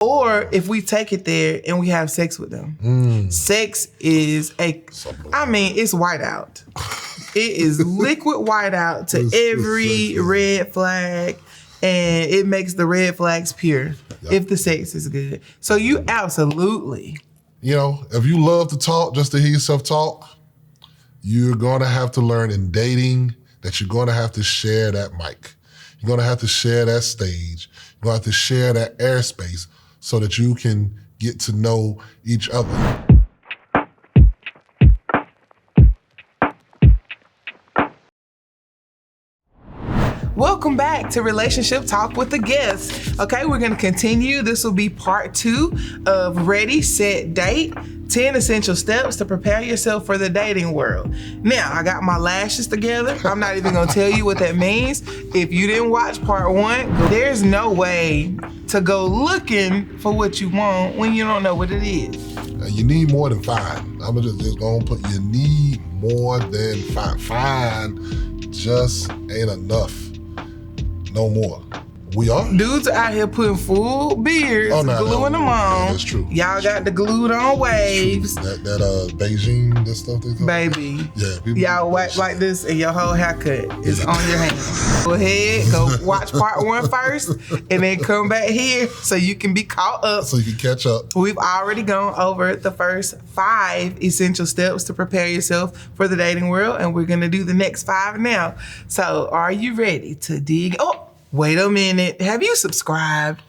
Or if we take it there and we have sex with them. Sex is it's whiteout. It is liquid whiteout to every red flag, and it makes the red flags pure if the sex is good. So you absolutely. If you love to talk just to hear yourself talk, you're going to have to learn in dating that you're going to have to share that mic. You're going to have to share that stage. You're going to have to share that airspace so that you can get to know each other. Welcome back to Relationship Talk with the Geths. Okay, we're going to continue. This will be part 2 of Ready, Set, Date. 10 essential steps to prepare yourself for the dating world. Now, I got my lashes together. I'm not even going to tell you what that means. If you didn't watch part 1, there's no way to go looking for what you want when you don't know what it is. You need more than fine. I'm just going to put you need more than fine. Fine just ain't enough. No more. We are? Dudes are out here putting full beards, gluing them on. Yeah, that's true. Y'all got the glued on waves. That Beijing, that stuff they talk Baby. Yeah. Y'all wax like this and your whole haircut is on your hands. Go ahead, go watch part 1 first and then come back here so you can be caught up. So you can catch up. We've already gone over the first 5 essential steps to prepare yourself for the dating world, and we're gonna do the next 5 now. So are you ready to dig? Oh, wait a minute. Have you subscribed?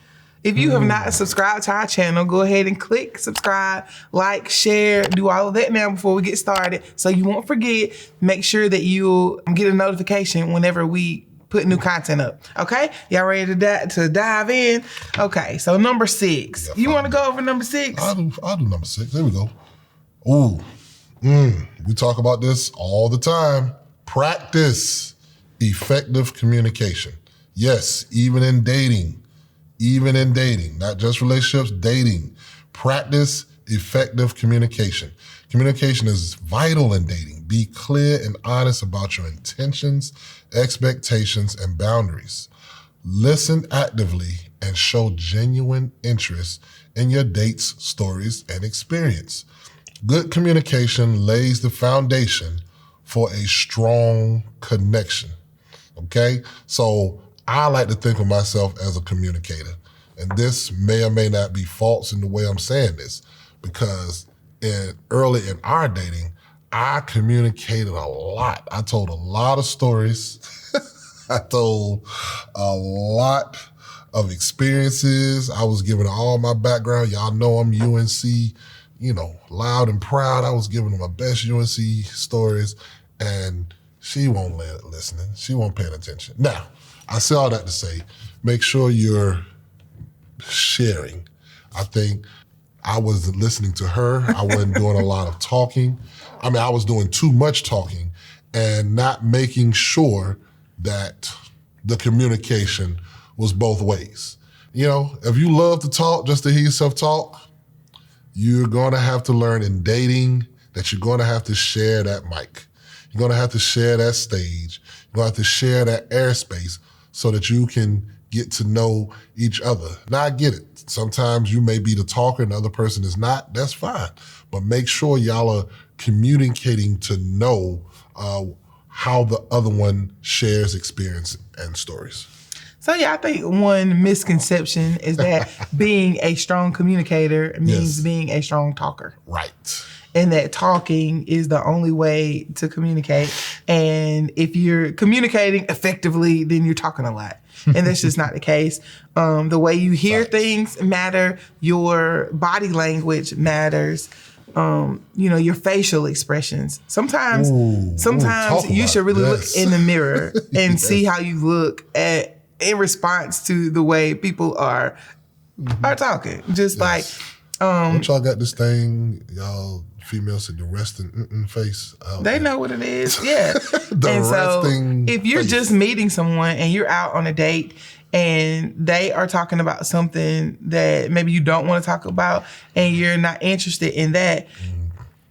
If you have not subscribed to our channel, go ahead and click subscribe, like, share, do all of that now before we get started so you won't forget. Make sure that you'll get a notification whenever we put new content up. Okay? Y'all ready to dive in? Okay, so number 6. You want to go over number 6? I'll do number 6. There we go. Ooh. We talk about this all the time. Practice effective communication. Yes, even in dating, not just relationships, dating. Practice effective communication. Communication is vital in dating. Be clear and honest about your intentions, expectations, and boundaries. Listen actively and show genuine interest in your date's stories and experience. Good communication lays the foundation for a strong connection. Okay? So I like to think of myself as a communicator. And this may or may not be false in the way I'm saying this, because early in our dating, I communicated a lot. I told a lot of stories. I told a lot of experiences. I was giving all my background. Y'all know I'm UNC, loud and proud. I was giving them my best UNC stories, and she won't listening. She won't pay attention. Now, I say all that to say, make sure you're sharing. I think I was listening to her. I wasn't doing a lot of talking. I was doing too much talking and not making sure that the communication was both ways. If you love to talk just to hear yourself talk, you're going to have to learn in dating that you're going to have to share that mic. You're going to have to share that stage. You're going to have to share that airspace so that you can get to know each other. Now, I get it. Sometimes you may be the talker and the other person is not. That's fine. But make sure y'all are communicating to know how the other one shares experience and stories. So I think one misconception is that being a strong communicator means being a strong talker. Right. And that talking is the only way to communicate. And if you're communicating effectively, then you're talking a lot. And that's just not the case. The way you hear things matter. Your body language matters. Your facial expressions. Sometimes you should really look in the mirror and see how you look in response to the way people are talking. Just like, don't y'all got this thing, y'all females said the resting face. They know what it is. Yeah. And so if you're just meeting someone and you're out on a date and they are talking about something that maybe you don't want to talk about and you're not interested in that,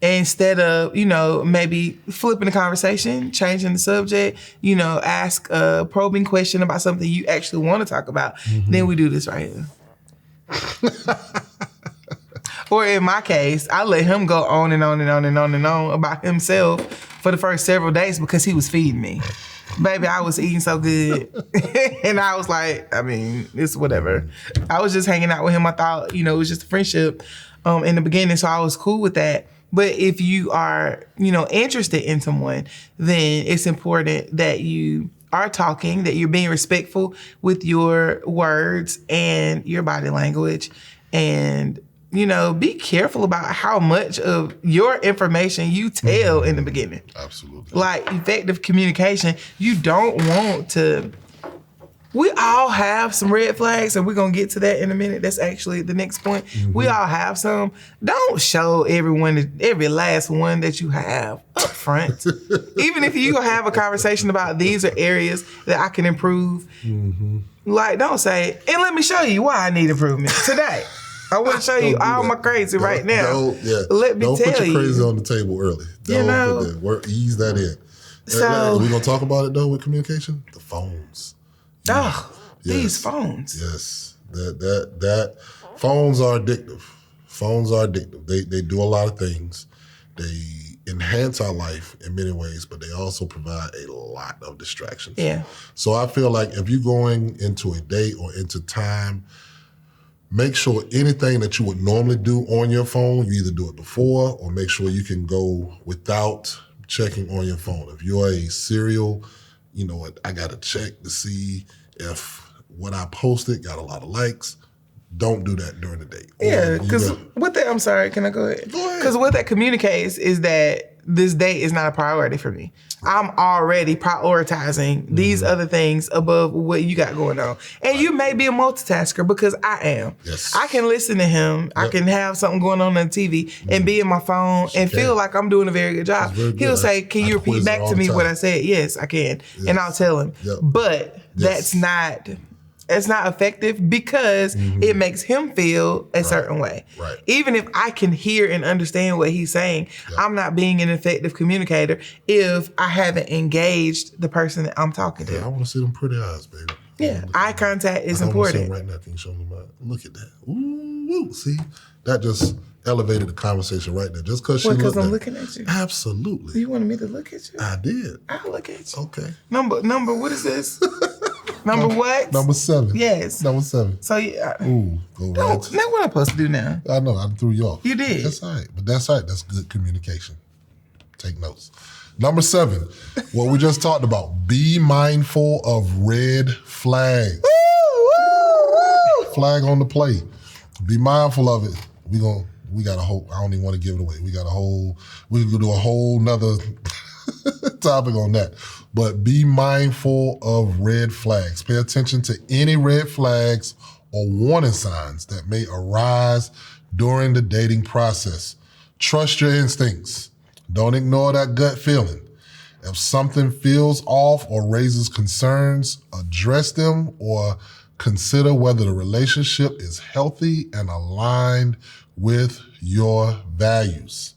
instead of, maybe flipping the conversation, changing the subject, ask a probing question about something you actually want to talk about, then we do this right here. Or in my case, I let him go on and on and on and on and on about himself for the first several days because he was feeding me. Baby, I was eating so good. And I was like, I mean, it's whatever. I was just hanging out with him. I thought, it was just a friendship in the beginning, so I was cool with that. But if you are, interested in someone, then it's important that you are talking, that you're being respectful with your words and your body language, and be careful about how much of your information you tell in the beginning. Absolutely. Like effective communication, you don't want to. We all have some red flags, and we're going to get to that in a minute. That's actually the next point. We all have some. Don't show every last one that you have up front. Even if you have a conversation about these are areas that I can improve, like don't say, and let me show you why I need improvement today. I want to show you all my crazy right now. Let me tell you. Don't put your crazy on the table early. Don't put that. Ease that in. So we're going to talk about it, though, with communication. The phones. Oh, these phones. Yes. That phones are addictive. Phones are addictive. They do a lot of things. They enhance our life in many ways, but they also provide a lot of distractions. Yeah. So I feel like if you're going into a date or into time, make sure anything that you would normally do on your phone, you either do it before or make sure you can go without checking on your phone. If you're a serial, I got to check to see if what I posted got a lot of likes. Don't do that during the date. Yeah, because what that, I'm sorry, can I go ahead? Go ahead. Because what that communicates is that this date is not a priority for me. I'm already prioritizing these other things above what you got going on. And you may be a multitasker because I am. Yes. I can listen to him. Yep. I can have something going on TV and be in my phone and feel like I'm doing a very good job. He'll say, can you repeat back to me what I said? Yes, I can. Yes. And I'll tell him. Yep. But that's not... It's not effective because it makes him feel a certain way. Right. Even if I can hear and understand what he's saying, I'm not being an effective communicator if I haven't engaged the person that I'm talking to. I want to see them pretty eyes, baby. Yeah, eye contact is important. Right now, can you show me look at that. Ooh, see? That just elevated the conversation right there. Just because she looked because I'm looking at you. Absolutely. You wanted me to look at you? I did. I'll look at you. Okay. Number, what is this? Number what? Number 7. Yes. Number 7. So yeah. Ooh, go right. Now what I'm supposed to do now? I know, I threw you off. You did. That's all right. But that's all right. That's good communication. Take notes. Number 7, what we just talked about. Be mindful of red flags. Flag on the play. Be mindful of it. We got a whole, I don't even want to give it away. We can do a whole nother topic on that. But be mindful of red flags. Pay attention to any red flags or warning signs that may arise during the dating process. Trust your instincts. Don't ignore that gut feeling. If something feels off or raises concerns, address them or consider whether the relationship is healthy and aligned with your values.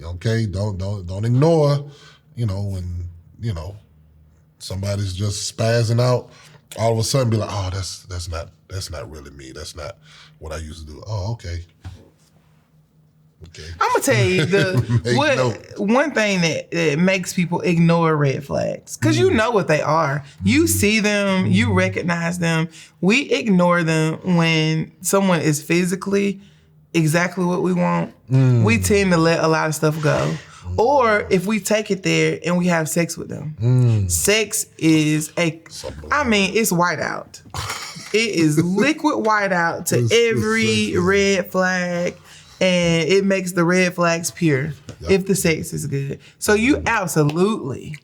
Okay? Don't ignore, when, somebody's just spazzing out, all of a sudden be like, oh, that's not really me. That's not what I used to do. Oh, okay. Okay. I'm gonna tell you one thing that makes people ignore red flags, because you know what they are. You see them, you recognize them. We ignore them when someone is physically exactly what we want. We tend to let a lot of stuff go. Or if we take it there and we have sex with them. Sex is it's white out. It is liquid white out to every red flag. And it makes the red flags pure if the sex is good. So you absolutely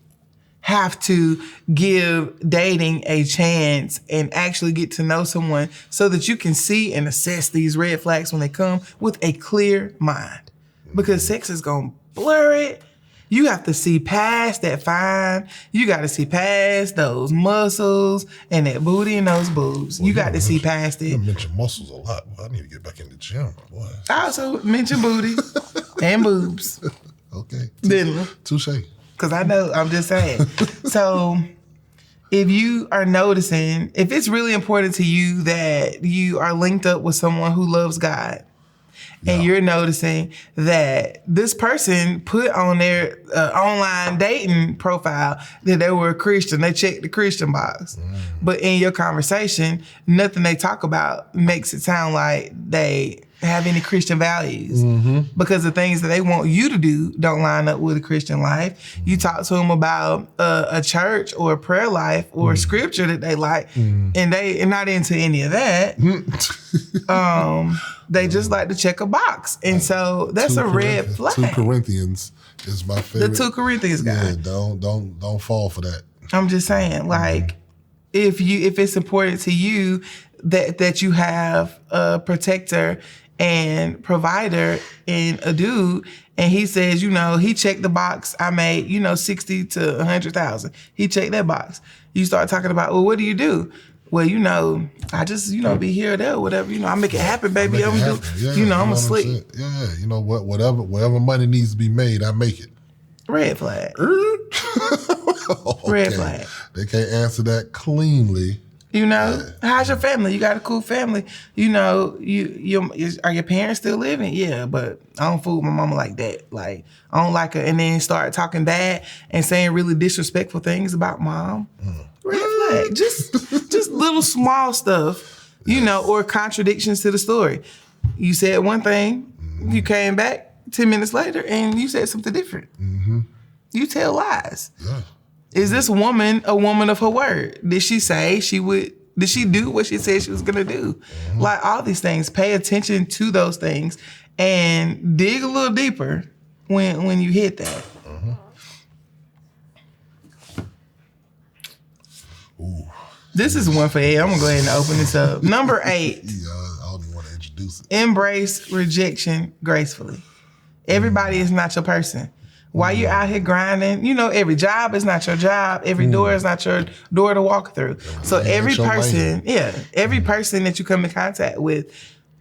have to give dating a chance and actually get to know someone so that you can see and assess these red flags when they come with a clear mind. Because sex is going to blur it. You have to see past that fine. You got to see past those muscles and that booty and those boobs. You got to see past it. You mention muscles a lot. Well, I need to get back in the gym. Boy. I also mention booty and boobs. Okay. Didn't we? Touche. Because I know, I'm just saying. So if you are noticing, if it's really important to you that you are linked up with someone who loves God, and you're noticing that this person put on their online dating profile that they were a Christian, they checked the Christian box. But in your conversation, nothing they talk about makes it sound like they have any Christian values, because the things that they want you to do don't line up with a Christian life. You talk to them about a church or a prayer life or a scripture that they like, and they are not into any of that. They just like to check a box, and so that's a red flag. 2 Corinthians is my favorite. The 2 Corinthians guy. Yeah, don't fall for that. I'm just saying, like, if it's important to you that you have a protector and provider in a dude, and he says, he checked the box, I made, 60 to 100,000. He checked that box. You start talking about, well, what do you do? Well, I just, be here or there, whatever. I make it happen, baby. I'm gonna do, I'm a slick. Yeah, whatever money needs to be made, I make it. Red flag. Okay. Red flag. They can't answer that cleanly. How's your family? You got a cool family. Are your parents still living? Yeah, but I don't fool with my mama like that. Like, I don't like her. And then start talking bad and saying really disrespectful things about mom. Red flag. Just little small stuff, or contradictions to the story. You said one thing, you came back 10 minutes later and you said something different. You tell lies. Yeah. Is this woman a woman of her word? Did she say she would? Did she do what she said she was gonna do? Like, all these things, pay attention to those things and dig a little deeper when you hit that. Ooh. This is one for Ed. I'm gonna go ahead and open this up. Number 8. Yeah, I don't even want to introduce it. Embrace rejection gracefully. Everybody is not your person. While you're out here grinding, every job is not your job. Every door is not your door to walk through. So every person that you come in contact with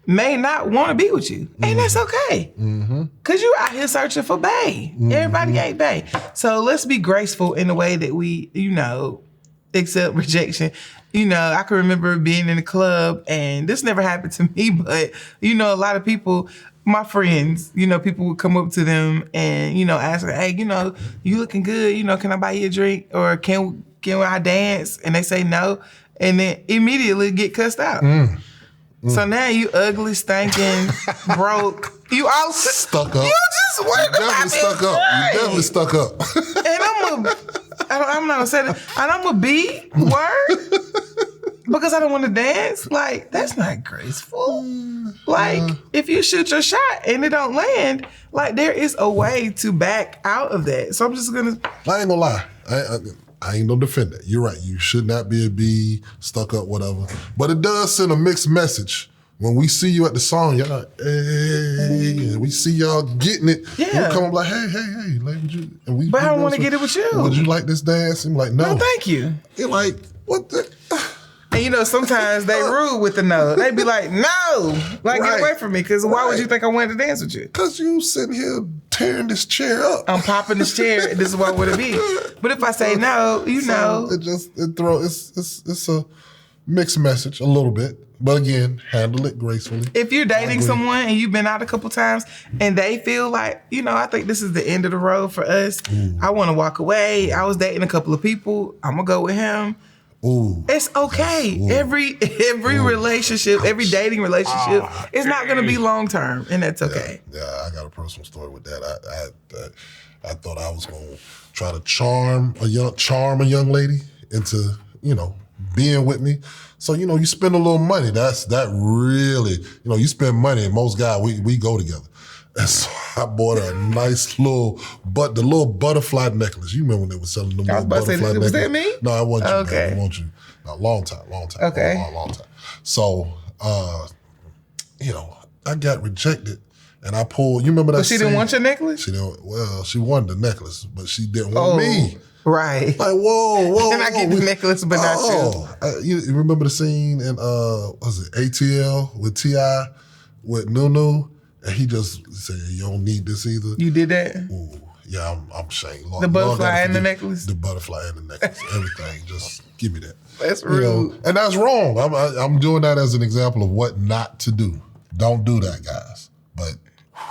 may not want to be with you. And that's okay. Because you're out here searching for bae. Everybody ain't bae. So let's be graceful in the way that we, accept rejection. I can remember being in a club, and this never happened to me, but, a lot of people, my friends, people would come up to them and, ask, hey, you looking good, can I buy you a drink? Or can I dance? And they say no. And then immediately get cussed out. So now you ugly, stinking, broke. You all stuck up. You just worried about stuck up. You definitely stuck up. And I'm not gonna say that. And I'm gonna be word because I don't want to dance. Like, that's not graceful. Like, if you shoot your shot and it don't land, like, there is a way to back out of that. So I'm just gonna. I ain't gonna lie. I ain't no defender. You're right. You should not be stuck up, whatever. But it does send a mixed message. When we see you at the song, y'all, hey, we see y'all getting it. Yeah. We come up like, hey, like, would you? And we, but I don't want to get it with you. Would you like this dance? And like, no. No, thank you. You're like, what the? And sometimes they rude with the no. They be like, no, like, get away from me. Because why would you think I wanted to dance with you? Because you sitting here tearing this chair up. I'm popping this chair. This is what would it be. But if I say no, it's a mixed message a little bit. But again, handle it gracefully. If you're dating someone and you've been out a couple times and they feel like, I think this is the end of the road for us. I want to walk away. I was dating a couple of people. I'm going to go with him. Ooh, it's okay. Every relationship, every dating relationship is not going to be long term, and that's okay. Yeah, I got a personal story with that. I thought I was going to try to charm a young lady into being with me. So you spend a little money. That really you spend money, and most guys we go together. And so I bought her a nice little butterfly necklace. You remember when they were selling them little butterfly necklaces? Was that me? No, I want you. Okay. I want you. A long time. Okay. Long time. So, I got rejected, and I pulled. You remember that? But she didn't want your necklace? She didn't. Well, she wanted the necklace, but she didn't want me. Right. Like, whoa. And I get the necklace, but not you. You remember the scene in was it ATL with T.I. with Nunu? And he just said, you don't need this either. You did that? Ooh, yeah, I'm ashamed. The butterfly and the necklace? The butterfly and the necklace. Everything. Just Give me that. That's rude. And that's wrong. I'm doing that as an example of what not to do. Don't do that, guys. But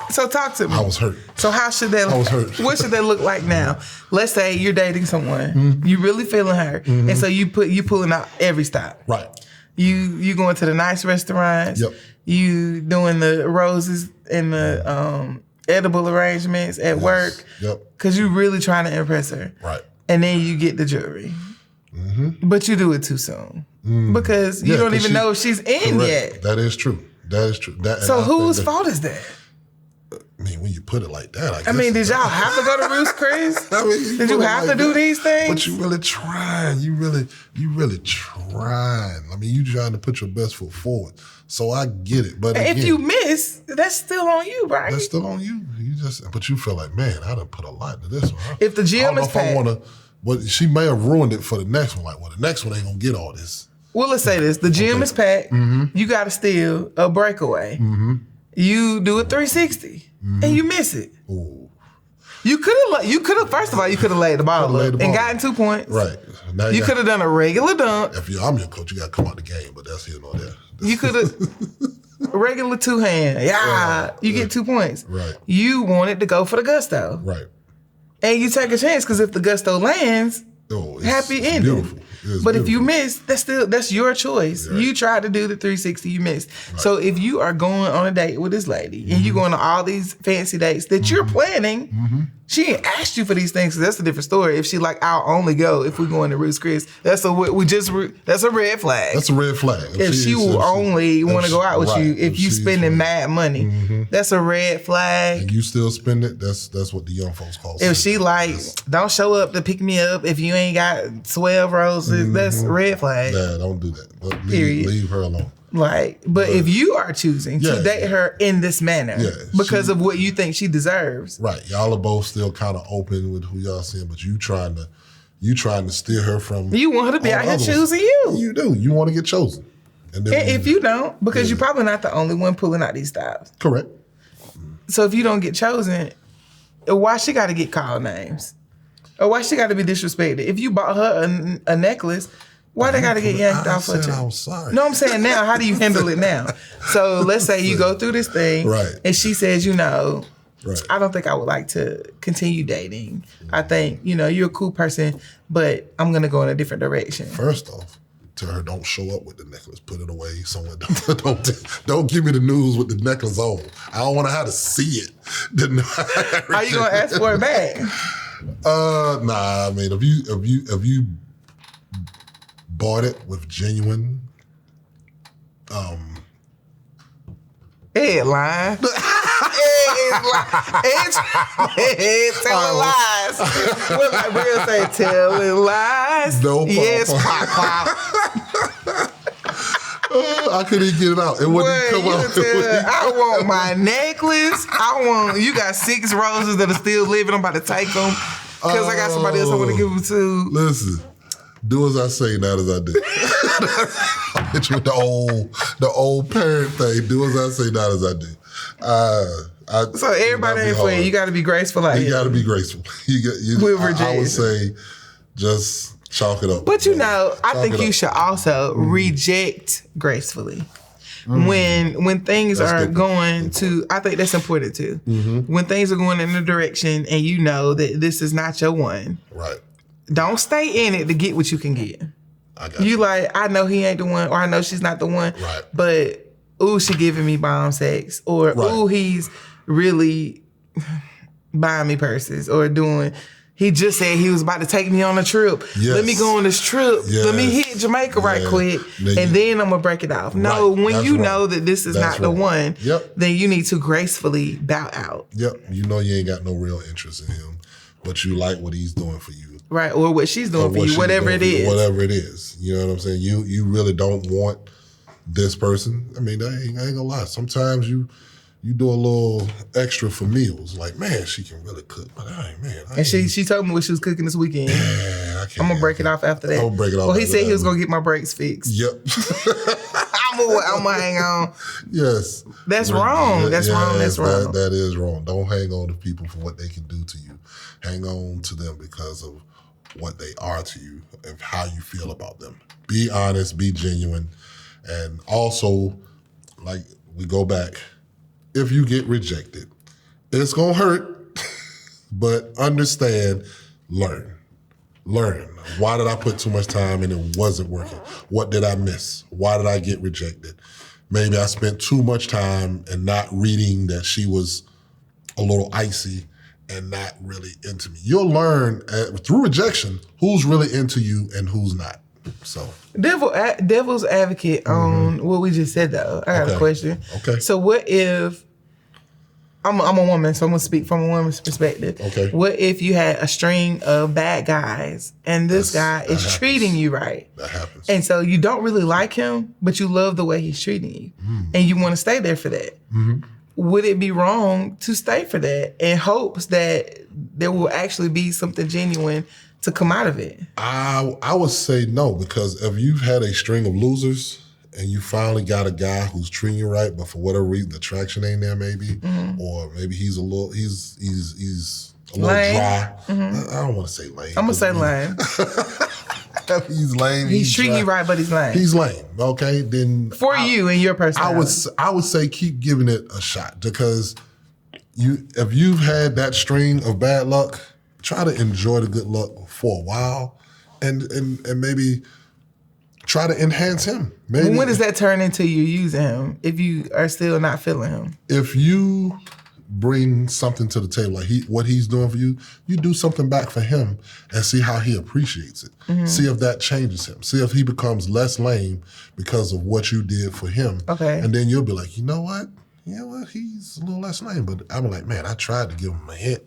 so talk to me. I was hurt. So how should that? I was hurt. What should that look like now? Let's say you're dating someone. You really feeling her, and so you pulling out every stop. Right. You going to the nice restaurants. Yep. You doing the roses and the edible arrangements at work. Yep. Because you really trying to impress her. Right. And then you get the jewelry. But you do it too soon. Because you don't even know if she's in yet. That is true. That is true. So whose fault is that? I mean, when you put it like that, I guess. I mean, did y'all have to go to Ruth's Chris? I mean, did you have to do these things? But you really trying. You really trying. I mean, you trying to put your best foot forward. So I get it. But again, if you miss, that's still on you, right? That's still on you. But you feel like, man, I done put a lot into this one. Huh? If the gym is packed. Well, she may have ruined it for the next one. Like, well, the next one ain't gonna get all this. Well, let's say this: the gym is packed. You got to steal a breakaway. You do a 360 and you miss it. Ooh. You could have. First of all, you could have laid the ball up and gotten 2 points. Right. Now you could have done a regular dunk. If I'm your coach, you got to come out the game. But that's here nor there. You could have regular 2-hand. Yeah, you get 2 points. Right. You wanted to go for the gusto. Right. And you take a chance because if the gusto lands, happy ending. Beautiful. But if you miss, that's your choice. Right. You tried to do the 360, you missed. Right. So if you are going on a date with this lady and you're going to all these fancy dates that you're planning, she ain't asked you for these things. So that's a different story. If she like, I'll only go if we're going to Ruth's Chris, that's a red flag. That's a red flag. If she will only want to go out with you if you spending mad money, that's a red flag. And you still spend it, that's what the young folks call it. If she like, don't show up to pick me up if you ain't got 12 roses, that's a red flag. Yeah, don't do that. Leave her alone. Like, but if you are choosing to date her in this manner because of what you think she deserves. Right. Y'all are both still kind of open with who y'all seeing, but you trying to steer her from. You want her to be out here choosing you. You do. You want to get chosen. And if you don't, because you're probably not the only one pulling out these styles. Correct. So if you don't get chosen, why she got to get called names? Or why she got to be disrespected? If you bought her a necklace, why they got to get yanked off of you? I'm sorry. No, I'm saying now, how do you handle it now? So let's say you go through this thing, and she says, I don't think I would like to continue dating. I think, you're a cool person, but I'm going to go in a different direction. First off, tell her don't show up with the necklace. Put it away somewhere. Don't give me the news with the necklace on. I don't want to have to see it. Are you going to ask for it back? Nah, I mean, if you bought it with genuine headline. Telling lies. What my real say? Telling lies. No, Pop. Yes, Pop. I couldn't even get it out. It wouldn't come out. I want my necklace. You got 6 roses that are still living. I'm about to take them because I got somebody else I want to give them to. Listen. Do as I say, not as I do. I'll hit you with the old parent thing. Do as I say, not as I do. So everybody ain't for you. You got to be graceful out here. You got to be graceful. I would say just chalk it up. But I think you should also reject gracefully. When things are going to, I think that's important too. When things are going in a direction and you know that this is not your one. Right. Don't stay in it to get what you can get. I got you. Like, I know he ain't the one, or I know she's not the one. Right. But, ooh, she giving me bomb sex. Or, ooh, he's really buying me purses. Or he just said he was about to take me on a trip. Yes. Let me go on this trip. Yes. Let me hit Jamaica right quick. And then I'm going to break it off. No, when you know that this is not the one, then you need to gracefully bow out. Yep. You know you ain't got no real interest in him, but you like what he's doing for you. Right, or what she's doing for you, whatever it is. Whatever it is. You know what I'm saying? You really don't want this person. I mean, I ain't gonna lie. Sometimes you do a little extra for meals. Like, man, she can really cook. But she told me what she was cooking this weekend. Man, I'm gonna break it off after that. I'm gonna break it off. Well, he said he was gonna get my brakes fixed. Yep. I'm gonna hang on. Yes. That's wrong. That's wrong. That's wrong. That is wrong. Don't hang on to people for what they can do to you. Hang on to them because of what they are to you, of how you feel about them. Be honest, be genuine. And also, like we go back, if you get rejected, it's gonna hurt, but understand, learn. Why did I put too much time and it wasn't working? What did I miss? Why did I get rejected? Maybe I spent too much time and not reading that she was a little icy and not really into me. You'll learn through rejection who's really into you and who's not. So devil's advocate on what we just said though. I got a question. Okay. So what if I'm a woman, so I'm gonna speak from a woman's perspective. Okay. What if you had a string of bad guys and this guy is treating you right? That happens. And so you don't really like him, but you love the way he's treating you. And you want to stay there for that. Would it be wrong to stay for that in hopes that there will actually be something genuine to come out of it? I would say no, because if you've had a string of losers and you finally got a guy who's treating you right, but for whatever reason the traction ain't there, maybe, or maybe he's a little lame. dry. I don't want to say lame. I'm gonna say lame. He's lame. He's treating you right, but he's lame. He's lame. Okay, then for you and your personality, I would say keep giving it a shot, because if you've had that string of bad luck, try to enjoy the good luck for a while, and maybe try to enhance him. Maybe when does that turn into you using him if you are still not feeling him? If you bring something to the table, like what he's doing for you, you do something back for him and see how he appreciates it. See if that changes him. See if he becomes less lame because of what you did for him. Okay. And then you'll be like, you know what? He's a little less lame. But I'm like, man, I tried to give him a hint.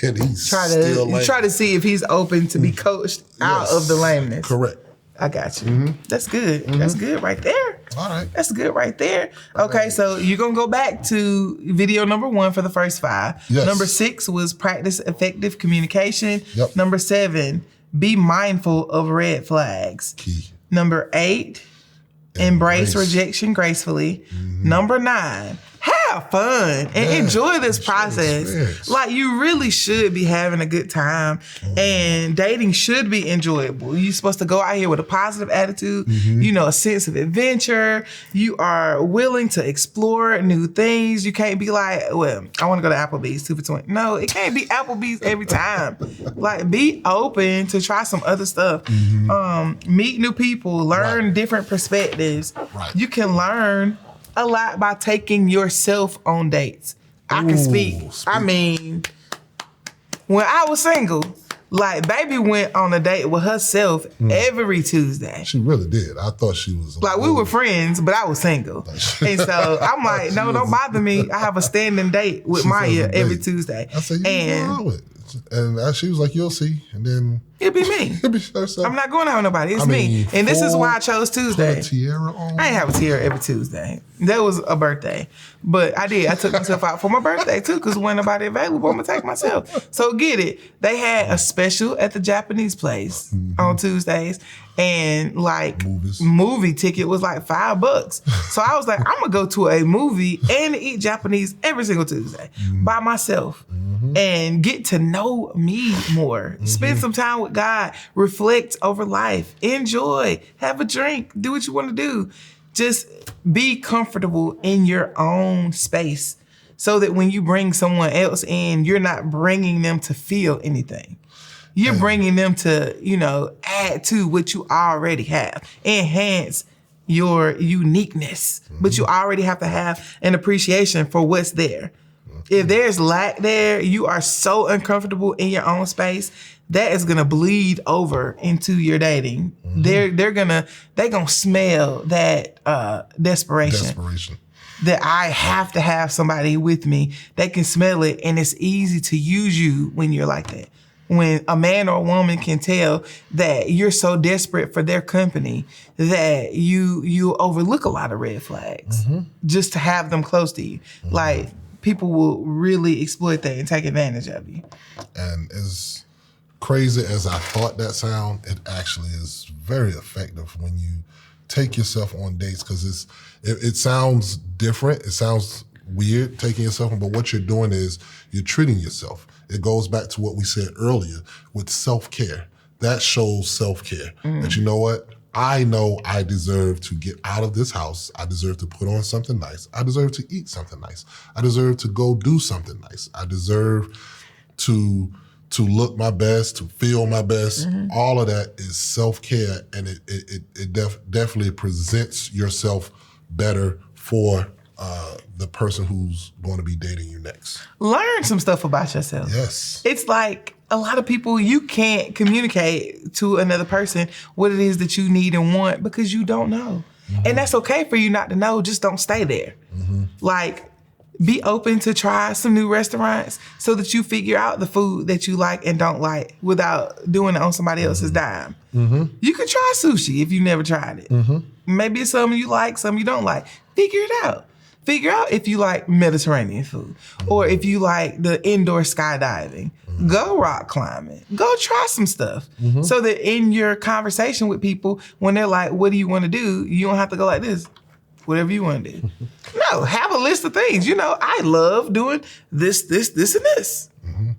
And he's still lame. You try to see if he's open to be coached out of the lameness. Correct. I got you. That's good. That's good right there. All right. That's good right there. Okay, so you're going to go back to video number 1 for the first 5. Yes. Number 6 was practice effective communication. Yep. Number 7, be mindful of red flags. Key. Number 8, embrace rejection gracefully. Number 9, have fun and enjoy this process. Like, you really should be having a good time, and dating should be enjoyable. You're supposed to go out here with a positive attitude, a sense of adventure. You are willing to explore new things. You can't be like, well, I want to go to Applebee's 2 for $20. No, it can't be Applebee's every time. Like, be open to try some other stuff. Meet new people, learn different perspectives. Right. You can learn a lot by taking yourself on dates. I can speak. I mean, when I was single, like, baby went on a date with herself every Tuesday. She really did. I thought she was like, we were friends, but I was single. And so I'm like, no, don't bother me. I have a standing date with Maya every Tuesday. I said, and she was like, you'll see. And then it'd be me. It'd be herself. I'm not going out with nobody. It's me. And this is why I chose Tuesday. Put a tiara on. I ain't have a tiara every Tuesday. That was a birthday. But I did. I took myself out for my birthday too, because when nobody available, I'm gonna take myself. So get it. They had a special at the Japanese place on Tuesdays. And like movie ticket was like $5. So I was like, I'm gonna go to a movie and eat Japanese every single Tuesday by myself and get to know me more. Spend some time with God, reflect over life, enjoy, have a drink, do what you want to do. Just be comfortable in your own space so that when you bring someone else in, you're not bringing them to feel anything. You're bringing them to, add to what you already have. Enhance your uniqueness. But you already have to have an appreciation for what's there. If there's lack there, you are so uncomfortable in your own space, that is gonna bleed over into your dating. They're gonna smell that desperation. That I have to have somebody with me that can smell it, and it's easy to use you when you're like that. When a man or a woman can tell that you're so desperate for their company that you overlook a lot of red flags just to have them close to you. Like, people will really exploit that and take advantage of you. And as crazy as I thought that sound, it actually is very effective when you take yourself on dates, because it sounds different. It sounds weird taking yourself on, but what you're doing is you're treating yourself. It goes back to what we said earlier with self-care. That shows self-care. That you know what? I know I deserve to get out of this house. I deserve to put on something nice. I deserve to eat something nice. I deserve to go do something nice. I deserve to look my best, to feel my best. All of that is self-care, and it definitely presents yourself better for the person who's going to be dating you next. Learn some stuff about yourself. Yes. It's like a lot of people, you can't communicate to another person what it is that you need and want because you don't know. And that's okay for you not to know. Just don't stay there. Like, be open to try some new restaurants so that you figure out the food that you like and don't like without doing it on somebody else's dime. You could try sushi if you never tried it. Maybe it's something you like, something you don't like. Figure it out. Figure out if you like Mediterranean food or if you like the indoor skydiving. Go rock climbing. Go try some stuff so that in your conversation with people, when they're like, what do you want to do? You don't have to go like this. Whatever you want to do. No, have a list of things. You know, I love doing this, and this.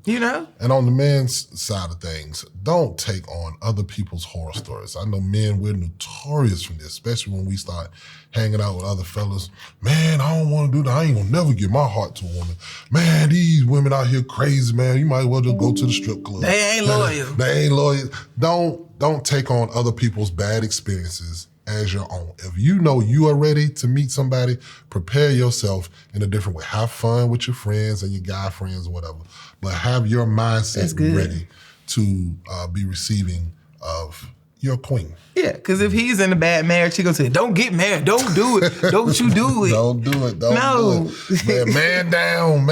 You know? And on the men's side of things, don't take on other people's horror stories. I know men, we're notorious for this, especially when we start hanging out with other fellas. Man, I don't want to do that. I ain't gonna never give my heart to a woman. Man, these women out here crazy, man. You might as well just go to the strip club. They ain't loyal. They ain't loyal. Don't take on other people's bad experiences as your own. If you know you are ready to meet somebody, prepare yourself in a different way. Have fun with your friends and your guy friends or whatever, but have your mindset ready to be receiving of your queen. Yeah, because if he's in a bad marriage, he gonna say, don't get married, don't do it, don't you do it. Don't do it, do it. Man down.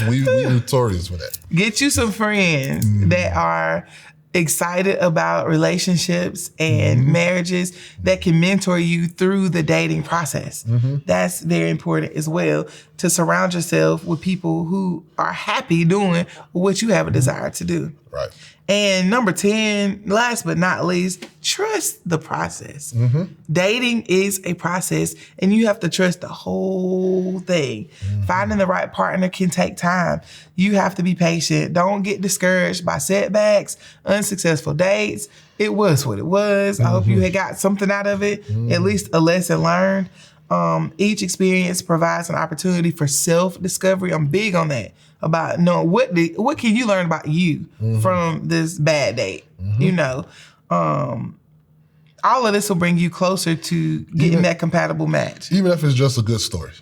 We notorious for that. Get you some friends that are excited about relationships and marriages that can mentor you through the dating process. That's very important as well, to surround yourself with people who are happy doing what you have a desire to do. Right. And number 10, last but not least, trust the process. Dating is a process and you have to trust the whole thing. Finding the right partner can take time. You have to be patient. Don't get discouraged by setbacks, unsuccessful dates. It was what it was. I hope you had got something out of it, at least a lesson learned. Each experience provides an opportunity for self-discovery. I'm big on that, about knowing what can you learn about you from this bad date. You know, all of this will bring you closer to getting that compatible match. Even if it's just a good story.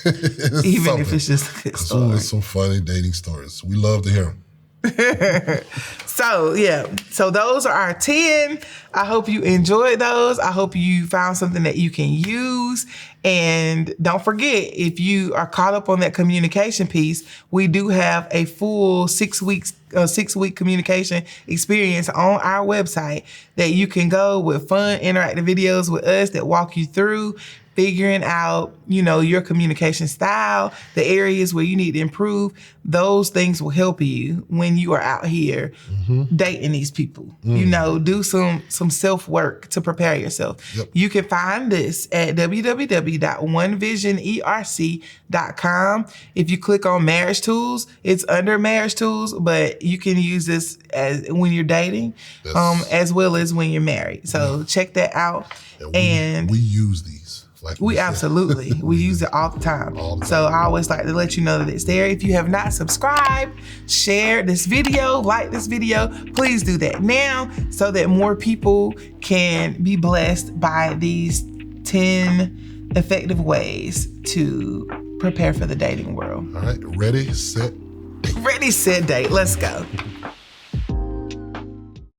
Even if it's just a good story. Some funny dating stories. We love to hear them. So those are our 10. I hope you enjoyed those. I hope you found something that you can use. And don't forget, if you are caught up on that communication piece, we do have a full 6-week communication experience on our website that you can go with fun, interactive videos with us that walk you through figuring out, your communication style, the areas where you need to improve. Those things will help you when you are out here dating these people. Do some self-work to prepare yourself. Yep. You can find this at www.onevisionerc.com. If you click on marriage tools, it's under marriage tools, but you can use this as when you're dating, as well as when you're married. So check that out. And we use these. We absolutely. We use it all the time. So I always like to let you know that it's there. If you have not subscribed, share this video, like this video, please do that now so that more people can be blessed by these 10 effective ways to prepare for the dating world. All right. Ready, set, date. Ready, set, date. Let's go.